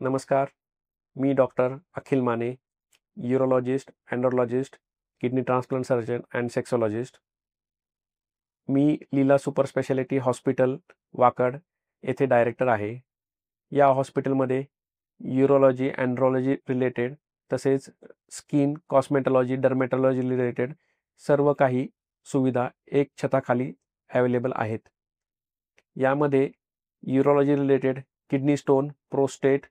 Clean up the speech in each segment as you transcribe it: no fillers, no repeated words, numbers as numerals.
नमस्कार, मी doctor Akhil Mane, urologist, endologist, kidney transplant surgeon and sexologist. मी Leela super speciality hospital Wakad येथे डायरेक्टर आहे. या हॉस्पिटलमध्ये यूरोलॉजी, अँड्रॉलॉजी रिलेटेड तसेच स्किन, कॉस्मेटॉलॉजी, डर्मेटॉलॉजी रिलेटेड सर्व काही सुविधा एक छताखाली अवेलेबल आहेत. यामध्ये urology related kidney stone, prostate,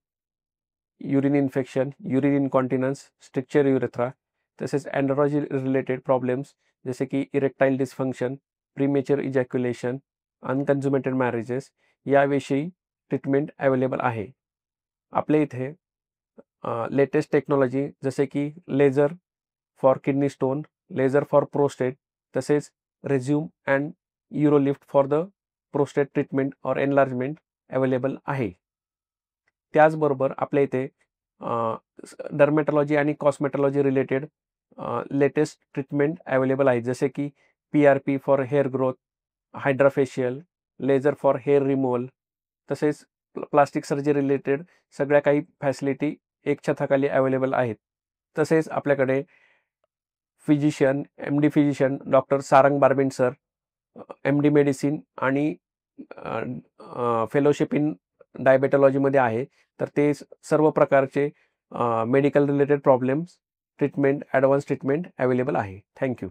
urine infection, urine incontinence, stricture urethra, तसेच अँड्रोलॉजी रिलेटेड प्रॉब्लेम्स जसे की erectile dysfunction, premature ejaculation, unconsummated marriages याविषयी ट्रीटमेंट अवेलेबल आहे. आपल्या इथे लेटेस्ट टेक्नॉलॉजी जसे की laser for kidney stone, laser for prostate, तसेच Rezum and Urolift for the prostate treatment or enlargement available आहे. त्याचबरोबर आपल्या इथे डर्मेटॉलॉजी आणि cosmetology related latest treatment available आहे. जसे की PRP for hair growth, hydrafacial, laser for hair removal, तसेच प्लास्टिक सर्जरी रिलेटेड सगळ्या काही फॅसिलिटी एक छताखाली अवेलेबल आहेत. तसेच आपल्याकडे physician, MD physician doctor Sarang Barben sir, MD medicine आणि फेलोशिप इन डायबेटॉलॉजीमध्ये आहे. तर ते सर्व प्रकारचे medical related problems treatment, advance treatment available आहे. थँक्यू.